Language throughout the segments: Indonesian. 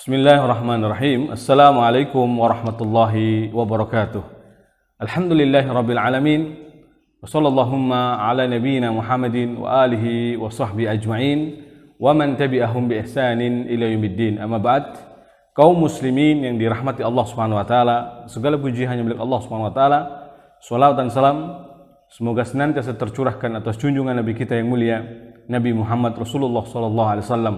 Bismillahirrahmanirrahim. Assalamualaikum warahmatullahi wabarakatuh. Alhamdulillahirabbil alamin. Wassallallahu ala nabiyyina Muhammadin wa alihi wa sahbihi ajma'in wa man tabi'ahum bi ihsanin ila yaumiddin. Amma ba'd. Kaum muslimin yang dirahmati Allah Subhanahu wa taala, segala puji hanya milik Allah Subhanahu wa taala. Shalawat dan salam semoga senantiasa tercurahkan atas junjungan Nabi kita yang mulia, Nabi Muhammad Rasulullah sallallahu alaihi wasallam,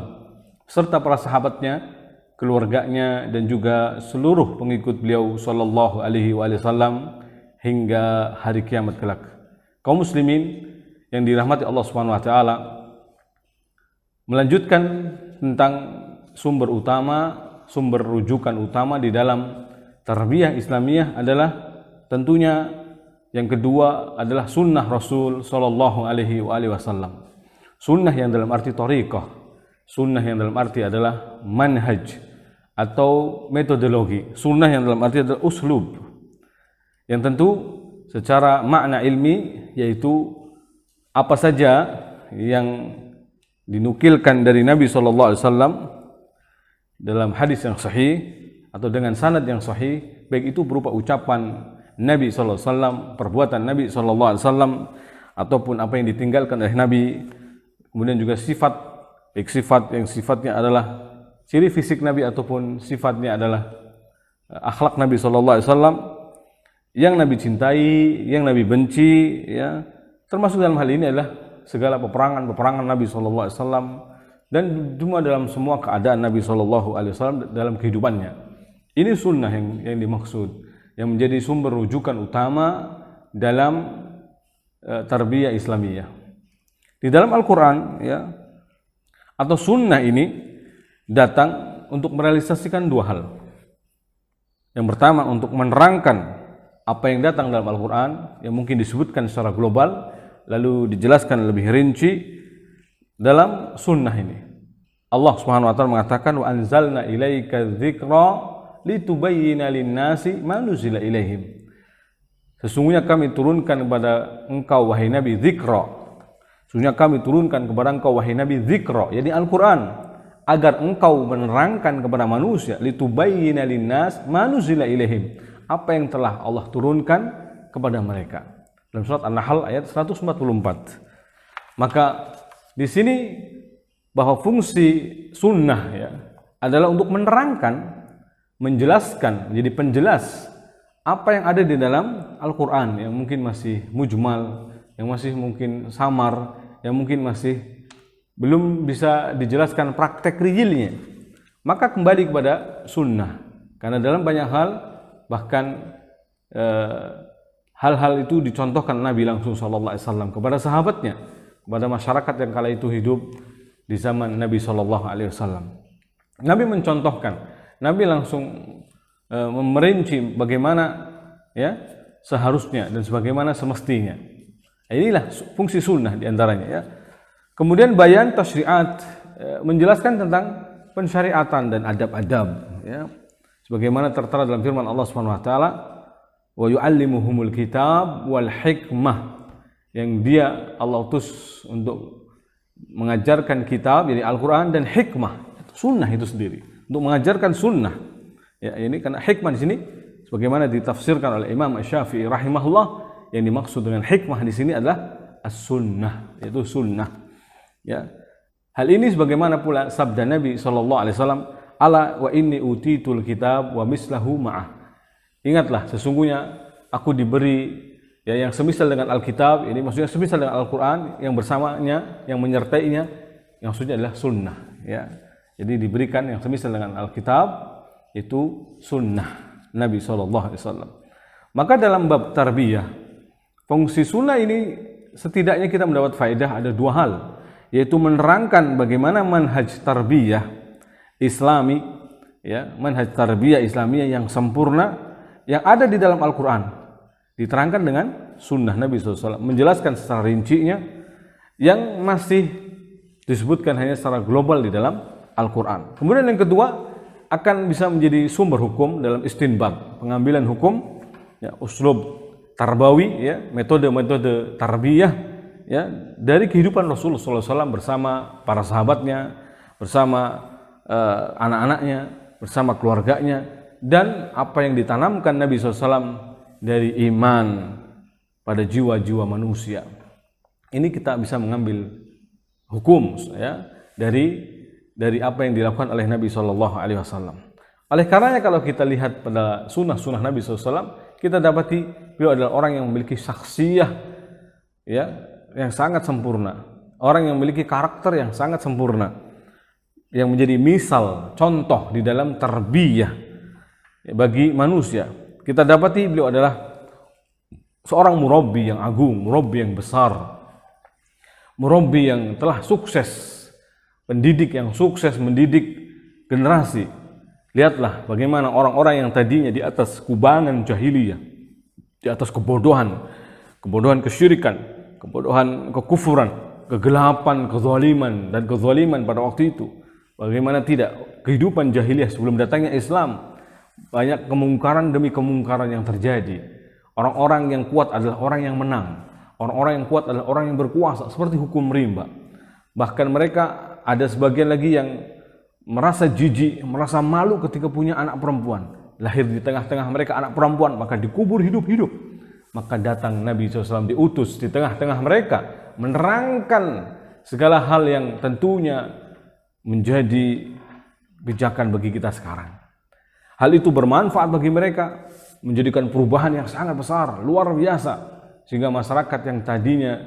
serta para sahabatnya, keluarganya, dan juga seluruh pengikut beliau sallallahu alaihi wasallam hingga hari kiamat kelak. Kaum muslimin yang dirahmati Allah Subhanahu wa taala, melanjutkan tentang sumber rujukan utama di dalam tarbiyah Islamiyah adalah tentunya yang kedua adalah sunnah Rasul sallallahu alaihi wasallam. Sunnah yang dalam arti thariqah, sunnah yang dalam arti adalah manhaj atau metodologi, sunnah yang dalam arti adalah uslub, yang tentu secara makna ilmi yaitu apa saja yang dinukilkan dari Nabi SAW dalam hadis yang sahih atau dengan sanad yang sahih, baik itu berupa ucapan Nabi SAW, perbuatan Nabi SAW, ataupun apa yang ditinggalkan oleh Nabi, kemudian juga sifat, baik sifat yang sifatnya adalah ciri fisik Nabi ataupun sifatnya adalah akhlak Nabi SAW yang Nabi cintai, yang Nabi benci, ya, termasuk dalam hal ini adalah segala peperangan Nabi SAW dan cuma dalam semua keadaan Nabi SAW dalam kehidupannya. Ini sunnah yang dimaksud, yang menjadi sumber rujukan utama dalam tarbiyah Islamiyah. Di dalam Al-Quran, ya, atau sunnah ini datang untuk merealisasikan dua hal. Yang pertama, untuk menerangkan apa yang datang dalam Al-Quran yang mungkin disebutkan secara global, lalu dijelaskan lebih rinci dalam sunnah ini. Allah Subhanahu wa taala mengatakan, wa anzalna ilaika dzikra litubayyana lin-nasi ma nuzila ilaihim. Sesungguhnya kami turunkan kepada engkau wahai Nabi dzikra. Sesungguhnya kami turunkan kepada engkau wahai Nabi dzikra, yakni Al-Quran, agar engkau menerangkan kepada manusia, litubayyana lin-nas ma nuzila ilaihim, apa yang telah Allah turunkan kepada mereka. Dalam surat An-Nahl ayat 144. Maka di sini bahwa fungsi sunnah, ya, adalah untuk menerangkan, menjelaskan, menjadi penjelas apa yang ada di dalam Al-Quran yang mungkin masih mujmal, yang masih mungkin samar, yang mungkin masih belum bisa dijelaskan praktek realnya. Maka kembali kepada sunnah, karena dalam banyak hal, bahkan hal-hal itu dicontohkan Nabi langsung sallallahu alaihi wasallam kepada sahabatnya, kepada masyarakat yang kala itu hidup di zaman Nabi sallallahu alaihi wasallam. Nabi mencontohkan, Nabi langsung merinci bagaimana, ya, seharusnya dan sebagaimana semestinya. Inilah fungsi sunnah diantaranya, ya. Kemudian bayan tasyri'at, menjelaskan tentang pensyariatan dan adab-adab, ya, sebagaimana tertera dalam firman Allah Subhanahu wa taala, wa yu'allimuhumul kitab wal hikmah, yang dia Allah utus untuk mengajarkan kitab, jadi Al-Quran, dan hikmah, sunnah itu sendiri, untuk mengajarkan sunnah. Ya, ini karena hikmah di sini sebagaimana ditafsirkan oleh Imam Asy-Syafi'i rahimahullah, yang dimaksud dengan hikmah di sini adalah as-sunnah, yaitu sunnah. Ya, hal ini sebagaimana pula sabda Nabi SAW, ala wa inni utitul kitab wa mislahu ma'ah. Ingatlah, sesungguhnya aku diberi, ya, yang semisal dengan Alkitab, ini maksudnya semisal dengan Al-Quran, yang bersamanya, yang menyertainya, yang maksudnya adalah sunnah, ya. Jadi diberikan yang semisal dengan Alkitab, itu sunnah Nabi SAW. Maka dalam bab tarbiyah, fungsi sunnah ini setidaknya kita mendapat faedah ada dua hal, yaitu menerangkan bagaimana manhaj tarbiyah Islami, ya, manhaj tarbiyah Islamiyah yang sempurna yang ada di dalam Al-Quran, diterangkan dengan sunnah Nabi SAW, menjelaskan secara rincinya yang masih disebutkan hanya secara global di dalam Al-Quran. Kemudian yang kedua, akan bisa menjadi sumber hukum dalam istinbat, pengambilan hukum, ya, uslub tarbawi, ya, metode-metode tarbiyah, ya, dari kehidupan Rasulullah SAW bersama para sahabatnya, bersama anak-anaknya, bersama keluarganya, dan apa yang ditanamkan Nabi SAW dari iman pada jiwa-jiwa manusia. Ini kita bisa mengambil hukum ya dari apa yang dilakukan oleh Nabi SAW. Oleh karenanya kalau kita lihat pada sunnah-sunnah Nabi SAW, kita dapati beliau adalah orang yang memiliki syakhsiyah ya yang sangat sempurna, orang yang memiliki karakter yang sangat sempurna, yang menjadi misal, contoh di dalam tarbiyah bagi manusia. Kita dapati beliau adalah seorang murabbi yang agung, murabbi yang besar, murabbi yang telah sukses, pendidik yang sukses mendidik generasi. Lihatlah bagaimana orang-orang yang tadinya di atas kubangan jahiliyah, di atas kebodohan kesyirikan, kebodohan kekufuran, kegelapan, kezaliman dan kezaliman pada waktu itu. Bagaimana tidak, kehidupan jahiliyah sebelum datangnya Islam, banyak kemungkaran demi kemungkaran yang terjadi. Orang-orang yang kuat adalah orang yang menang. Orang-orang yang kuat adalah orang yang berkuasa, seperti hukum rimba. Bahkan mereka ada sebagian lagi yang merasa jijik, merasa malu ketika punya anak perempuan. Lahir di tengah-tengah mereka anak perempuan, maka dikubur hidup-hidup. Maka datang Nabi SAW diutus di tengah-tengah mereka, menerangkan segala hal yang tentunya menjadi pijakan bagi kita sekarang. Hal itu bermanfaat bagi mereka, menjadikan perubahan yang sangat besar, luar biasa. Sehingga masyarakat yang tadinya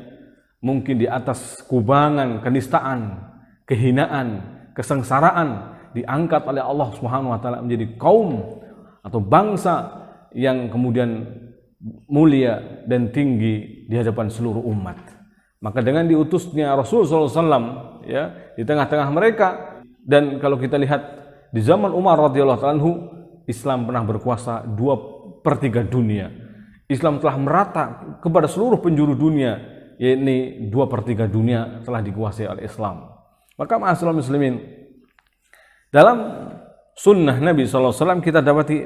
mungkin di atas kubangan, kenistaan, kehinaan, kesengsaraan, diangkat oleh Allah Subhanahu wa taala menjadi kaum atau bangsa yang kemudian mulia dan tinggi di hadapan seluruh umat. Maka dengan diutusnya Rasul SAW ya di tengah-tengah mereka, dan kalau kita lihat di zaman Umar radhiyallahu anhu, Islam pernah berkuasa 2/3 dunia. Islam telah merata kepada seluruh penjuru dunia, yakni 2/3 dunia telah dikuasai oleh Islam. Maka ma'asyiral muslimin, dalam sunnah Nabi SAW kita dapati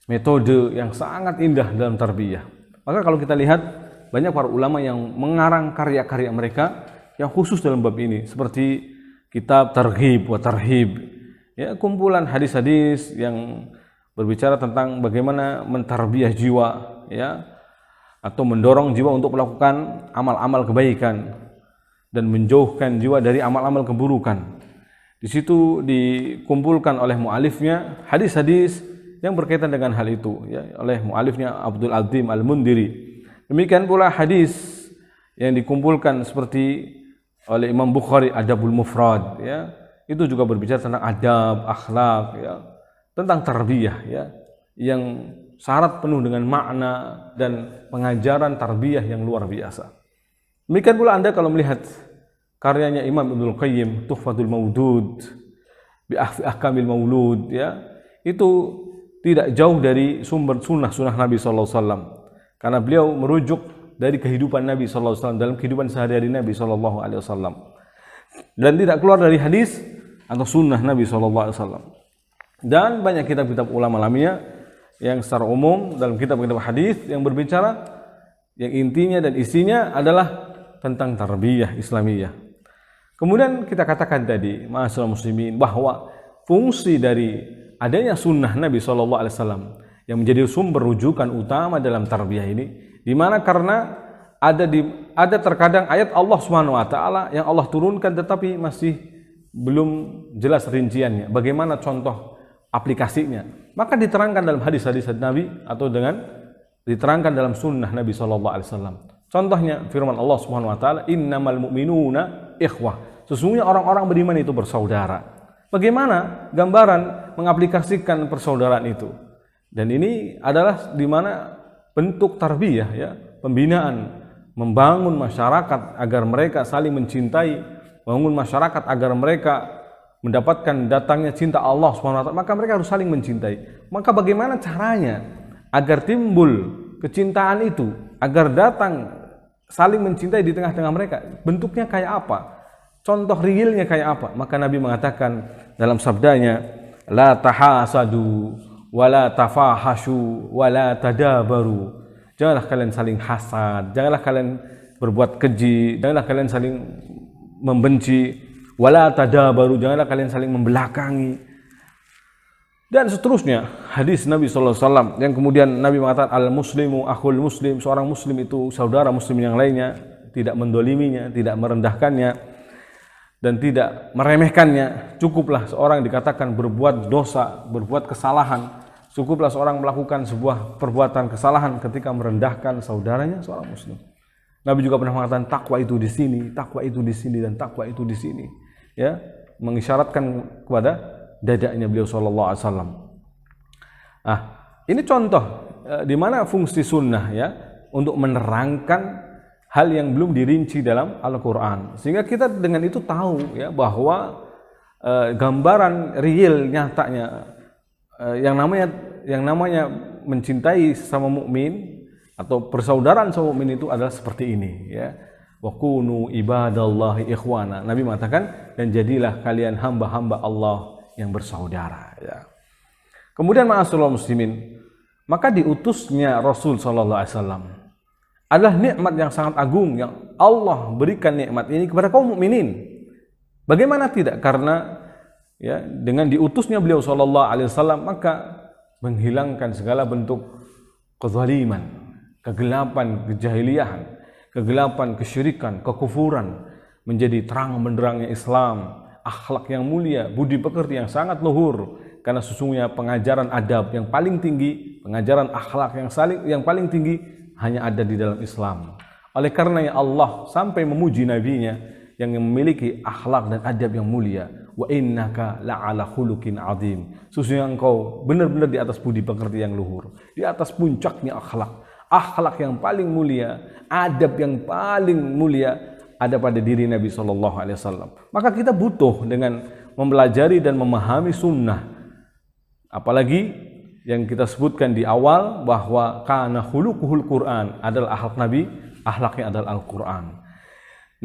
metode yang sangat indah dalam tarbiyah. Maka kalau kita lihat, banyak para ulama yang mengarang karya-karya mereka yang khusus dalam bab ini, seperti kitab Targhib wa Tarhib, ya, kumpulan hadis-hadis yang berbicara tentang bagaimana mentarbiyah jiwa, ya, atau mendorong jiwa untuk melakukan amal-amal kebaikan dan menjauhkan jiwa dari amal-amal keburukan. Di situ dikumpulkan oleh mu'alifnya hadis-hadis yang berkaitan dengan hal itu, ya, oleh mu'alifnya Abdul Azim Al-Mundiri. Demikian pula hadis yang dikumpulkan seperti oleh Imam Bukhari Adabul Mufrad, ya, itu juga berbicara tentang adab, akhlak, ya, tentang tarbiyah, ya, yang syarat penuh dengan makna dan pengajaran tarbiyah yang luar biasa. Demikian pula Anda kalau melihat karyanya Imam Ibnul Qayyim, Tuhfatul Maudud bi Ahkamil Maulud, ya, itu tidak jauh dari sumber sunnah Nabi SAW, karena beliau merujuk dari kehidupan Nabi SAW, dalam kehidupan sehari-hari Nabi SAW, dan tidak keluar dari hadis atau sunnah Nabi SAW. Dan banyak kitab-kitab ulama lamia yang secara umum dalam kitab-kitab hadis yang berbicara, yang intinya dan isinya adalah tentang tarbiyah Islamiyah. Kemudian kita katakan tadi, ma'asyiral muslimin, bahwa fungsi dari adanya sunnah Nabi SAW yang menjadi sumber rujukan utama dalam tarbiyah ini, di mana karena ada terkadang ayat Allah Subhanahu wa taala yang Allah turunkan tetapi masih belum jelas rinciannya, bagaimana contoh aplikasinya, maka diterangkan dalam hadis-hadis Nabi atau dengan diterangkan dalam sunnah Nabi SAW. Contohnya firman Allah Subhanahu wa taala, innamal mu'minuna ikhwah, sesungguhnya orang-orang beriman itu bersaudara. Bagaimana gambaran mengaplikasikan persaudaraan itu? Dan ini adalah di mana bentuk tarbiyah, ya, pembinaan, membangun masyarakat agar mereka saling mencintai, membangun masyarakat agar mereka mendapatkan datangnya cinta Allah SWT, maka mereka harus saling mencintai. Maka bagaimana caranya agar timbul kecintaan itu, agar datang saling mencintai di tengah-tengah mereka? Bentuknya kayak apa? Contoh realnya kayak apa? Maka Nabi mengatakan dalam sabdanya, la tahasadu wala tafahashu wala tadabaru. Janganlah kalian saling hasad, janganlah kalian berbuat keji, janganlah kalian saling membenci, wala tadabaru, janganlah kalian saling membelakangi. Dan seterusnya hadis Nabi SAW yang kemudian Nabi mengatakan al-muslimu akhul muslim, seorang muslim itu saudara muslim yang lainnya, tidak mendoliminya, tidak merendahkannya dan tidak meremehkannya. Cukuplah seorang dikatakan berbuat dosa, berbuat kesalahan, cukuplah seorang melakukan sebuah perbuatan kesalahan ketika merendahkan saudaranya seorang muslim. Nabi juga pernah mengatakan takwa itu di sini, takwa itu di sini, dan takwa itu di sini, ya, mengisyaratkan kepada dadanya beliau sallallahu alaihi wasallam. Ini contoh di mana fungsi sunnah, ya, untuk menerangkan hal yang belum dirinci dalam Al-Qur'an. Sehingga kita dengan itu tahu, ya, bahwa gambaran real nyatanya yang namanya mencintai sesama mukmin atau persaudaraan sama mukmin itu adalah seperti ini, ya. Wa kunu ibadallahi ikhwana. Nabi mengatakan, dan jadilah kalian hamba-hamba Allah yang bersaudara, ya. Kemudian ma'asyiral muslimin, maka diutusnya Rasul sallallahu alaihi wasallam adalah nikmat yang sangat agung yang Allah berikan nikmat ini kepada kaum mukminin. Bagaimana tidak? Karena, ya, dengan diutusnya beliau sallallahu alaihi wasallam maka menghilangkan segala bentuk kezaliman, kegelapan, kejahiliahan, kegelapan, kesyirikan, kekufuran, menjadi terang benderangnya Islam, akhlak yang mulia, budi pekerti yang sangat luhur. Karena sesungguhnya pengajaran adab yang paling tinggi, pengajaran akhlak yang paling tinggi hanya ada di dalam Islam. Oleh karenanya Allah sampai memuji nabinya yang memiliki akhlak dan adab yang mulia. Wa innaka la'ala khuluqin azim. Sesungguhnya engkau benar-benar di atas budi pekerti yang luhur, di atas puncaknya akhlak yang paling mulia, adab yang paling mulia ada pada diri Nabi sallallahu alaihi wasallam. Maka kita butuh dengan mempelajari dan memahami sunnah. Apalagi yang kita sebutkan di awal bahwa kana khuluquhul Quran, adalah akhlak Nabi, akhlaknya adalah Al-Quran.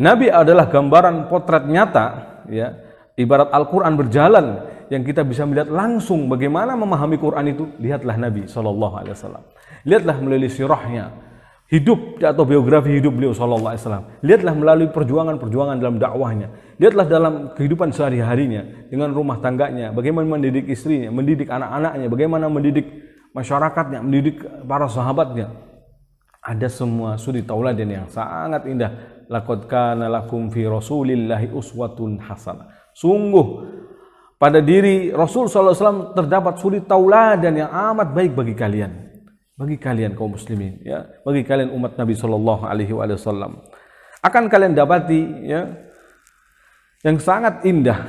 Nabi adalah gambaran potret nyata, ya, ibarat Al-Quran berjalan yang kita bisa melihat langsung bagaimana memahami Quran itu. Lihatlah Nabi sallallahu alaihi wasallam. Lihatlah melalui sirahnya, hidup atau biografi hidup beliau sallallahu alaihi wasallam. Lihatlah melalui perjuangan dalam dakwahnya. Lihatlah dalam kehidupan sehari-harinya dengan rumah tangganya, bagaimana mendidik istrinya, mendidik anak-anaknya, bagaimana mendidik masyarakatnya, mendidik para sahabatnya. Ada semua suri tauladan yang sangat indah. Laqad kana lakum fi Rasulillahi uswatun hasanah. Sungguh pada diri Rasul sallallahu alaihi wasallam terdapat suri tauladan yang amat baik bagi kalian. Bagi kalian kaum muslimin, ya, bagi kalian umat Nabi sallallahu alaihi wasallam. Akan kalian dapati, ya, yang sangat indah,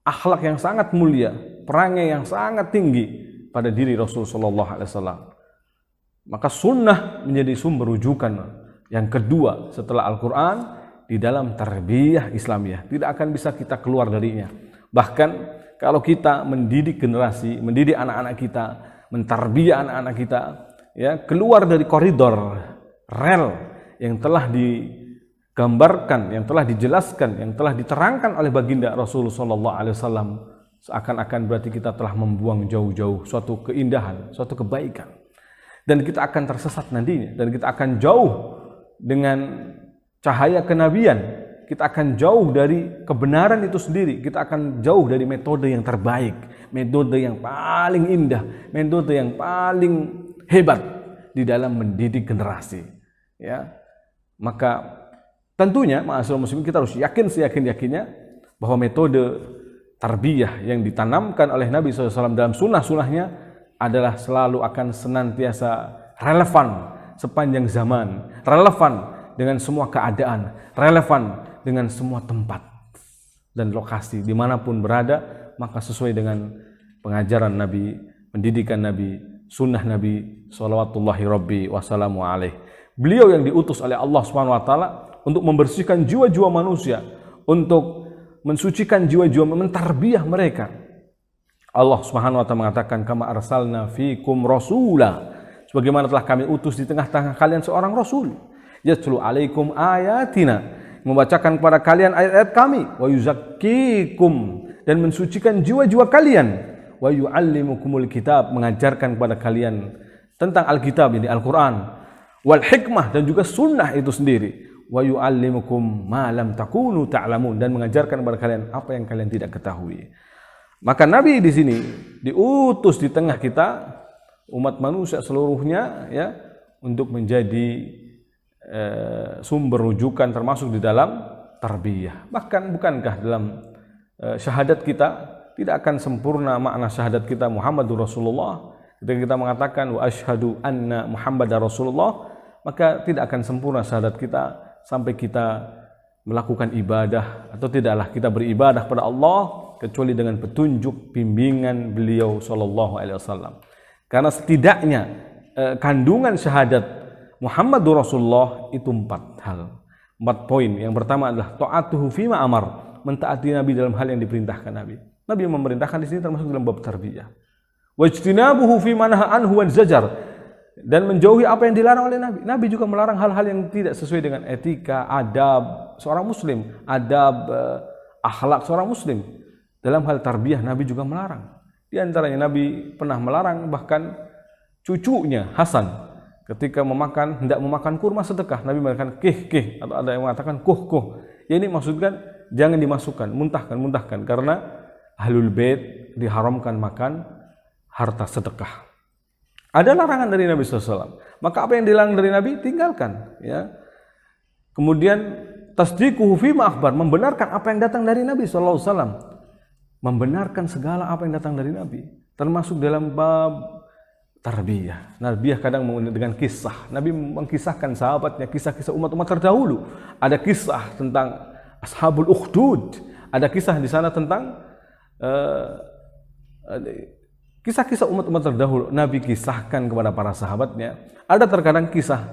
akhlak yang sangat mulia, perangai yang sangat tinggi pada diri Rasul sallallahu alaihi wasallam. Maka sunnah menjadi sumber rujukan yang kedua setelah Al-Quran di dalam tarbiyah Islamiyah. Tidak akan bisa kita keluar darinya. Bahkan kalau kita mendidik generasi, mendidik anak-anak kita, mentarbiyah anak-anak kita, ya, keluar dari koridor rel yang telah digambarkan, yang telah dijelaskan, yang telah diterangkan oleh baginda Rasulullah SAW, seakan-akan berarti kita telah membuang jauh-jauh suatu keindahan, suatu kebaikan, dan kita akan tersesat nantinya, dan kita akan jauh dengan cahaya kenabian. Kita akan jauh dari kebenaran itu sendiri. Kita akan jauh dari metode yang terbaik, metode yang paling indah, metode yang paling hebat di dalam mendidik generasi. Ya, maka tentunya, ma'asyiral muslimin, kita harus yakin seyakin-yakinnya bahwa metode tarbiyah yang ditanamkan oleh Nabi SAW dalam sunnah-sunnahnya adalah selalu akan senantiasa relevan sepanjang zaman, relevan dengan semua keadaan, relevan dengan semua tempat dan lokasi dimanapun berada. Maka sesuai dengan pengajaran Nabi, pendidikan Nabi, sunnah Nabi salawatullahi rabbi wassalamu alaih. Beliau yang diutus oleh Allah Subhanahu wa taala untuk membersihkan jiwa-jiwa manusia, untuk mensucikan jiwa-jiwa, mentarbiyah mereka. Allah Subhanahu wa taala mengatakan, kama arsalna fikum rasula, sebagaimana telah kami utus di tengah-tengah kalian seorang rasul, yatlu alaikum ayatina, membacakan kepada kalian ayat-ayat kami, wa yuzakkikum, dan mensucikan jiwa-jiwa kalian, wa yuallimukumul kitab, mengajarkan kepada kalian tentang Alkitab, ini Al-Quran, wal hikmah, dan juga sunnah itu sendiri, wa yuallimukum ma lam takunu ta'lamun, dan mengajarkan kepada kalian apa yang kalian tidak ketahui. Maka Nabi di sini diutus di tengah kita umat manusia seluruhnya ya untuk menjadi sumber rujukan termasuk di dalam tarbiyah. Bahkan bukankah dalam syahadat kita tidak akan sempurna makna syahadat kita Muhammadur Rasulullah ketika kita mengatakan wa asyhadu anna Muhammadar Rasulullah, maka tidak akan sempurna syahadat kita sampai kita melakukan ibadah atau tidaklah kita beribadah pada Allah kecuali dengan petunjuk bimbingan beliau sallallahu alaihi wasallam. Karena setidaknya kandungan syahadat Muhammadur Rasulullah itu 4 hal, 4 poin. Yang pertama adalah ta'atuhu fima amar, mentaati Nabi dalam hal yang diperintahkan Nabi. Nabi yang memerintahkan di sini termasuk dalam bab tarbiyah. Wajtinabuhu fima naha anhu wan zajar, dan menjauhi apa yang dilarang oleh Nabi. Nabi juga melarang hal-hal yang tidak sesuai dengan etika, adab seorang muslim, adab akhlak seorang muslim. Dalam hal tarbiyah Nabi juga melarang. Di antaranya Nabi pernah melarang bahkan cucunya Hasan ketika hendak memakan kurma sedekah, Nabi mengatakan kih, atau ada yang mengatakan kuh. Ya, ini maksudkan jangan dimasukkan, muntahkan, karena ahlul bait diharamkan makan harta sedekah. Ada larangan dari Nabi SAW. Maka apa yang dilarang dari Nabi tinggalkan. Ya. Kemudian tasdiquhu fima akhbar, membenarkan apa yang datang dari Nabi SAW. Membenarkan segala apa yang datang dari Nabi, termasuk dalam bab tarbiyah. Tarbiyah kadang dengan kisah. Nabi mengkisahkan sahabatnya, kisah-kisah umat-umat terdahulu. Ada kisah tentang Ashabul Ukhdud. Ada kisah di sana tentang kisah-kisah umat-umat terdahulu. Nabi kisahkan kepada para sahabatnya. Ada terkadang kisah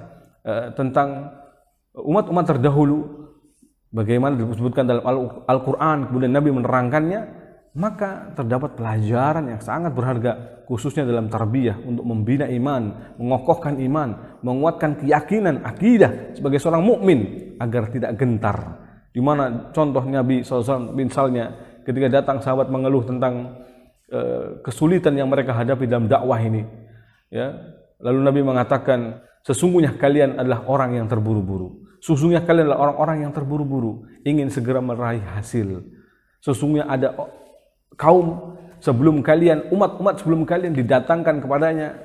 tentang umat-umat terdahulu, bagaimana disebutkan dalam Al-Quran, kemudian Nabi menerangkannya. Maka terdapat pelajaran yang sangat berharga, khususnya dalam tarbiyah untuk membina iman, mengokohkan iman, menguatkan keyakinan, akidah sebagai seorang mukmin agar tidak gentar. Di mana contoh Nabi SAW misalnya ketika datang sahabat mengeluh tentang kesulitan yang mereka hadapi dalam dakwah ini, ya, lalu Nabi mengatakan, sesungguhnya kalian adalah orang yang terburu-buru. Sesungguhnya kalian adalah orang-orang yang terburu-buru, ingin segera meraih hasil. Sesungguhnya ada kaum sebelum kalian, umat-umat sebelum kalian didatangkan kepadanya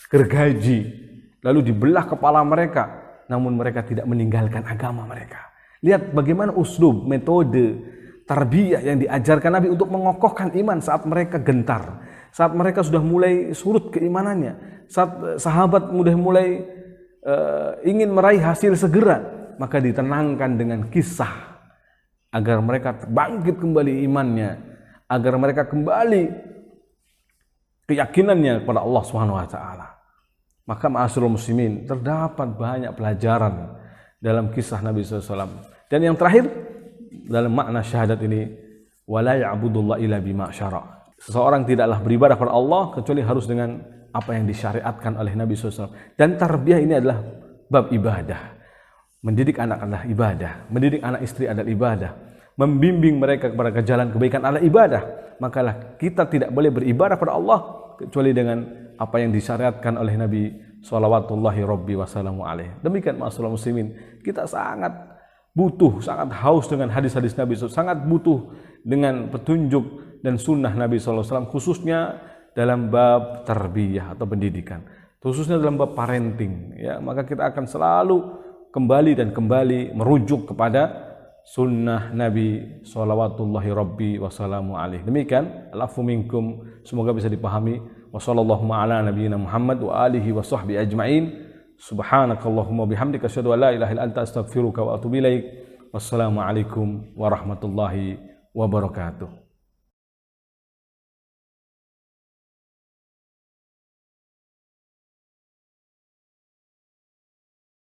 gergaji, lalu dibelah kepala mereka, namun mereka tidak meninggalkan agama mereka. Lihat bagaimana uslub, metode tarbiyah yang diajarkan Nabi untuk mengokohkan iman saat mereka gentar, saat mereka sudah mulai surut keimanannya, saat sahabat sudah mulai ingin meraih hasil segera, maka ditenangkan dengan kisah agar mereka bangkit kembali imannya, agar mereka kembali keyakinannya kepada Allah SWT. Maka ma'asyiral muslimin, terdapat banyak pelajaran dalam kisah Nabi SAW. Dan yang terakhir dalam makna syahadat ini, wala ya'budullah illa bima syara'. Seseorang tidaklah beribadah kepada Allah kecuali harus dengan apa yang disyariatkan oleh Nabi SAW. Dan tarbiyah ini adalah bab ibadah. Mendidik anak adalah ibadah, mendidik anak istri adalah ibadah, membimbing mereka kepada jalan kebaikan adalah ibadah. Makalah kita tidak boleh beribadah kepada Allah kecuali dengan apa yang disyariatkan oleh Nabi salawatullahi rabbi wassalamu alaihi. Demikian ma'asyiral muslimin, kita sangat butuh, sangat haus dengan hadis-hadis Nabi SAW, sangat butuh dengan petunjuk dan sunnah Nabi SAW, khususnya dalam bab tarbiyah atau pendidikan, khususnya dalam bab parenting. Ya, maka kita akan selalu kembali merujuk kepada sunnah Nabi salawatullahi rabbi wassalamu alaihi. Demikian, al-afu minkum, semoga bisa dipahami. Wa sallallahu ala nabiyyina Muhammad wa alihi wa sahbihi ajma'in. Subhanakallahumma bihamdika asyhadu an la ilaha illa anta astaghfiruka wa atubu ilaik. Wassalamu alaikum warahmatullahi wabarakatuh.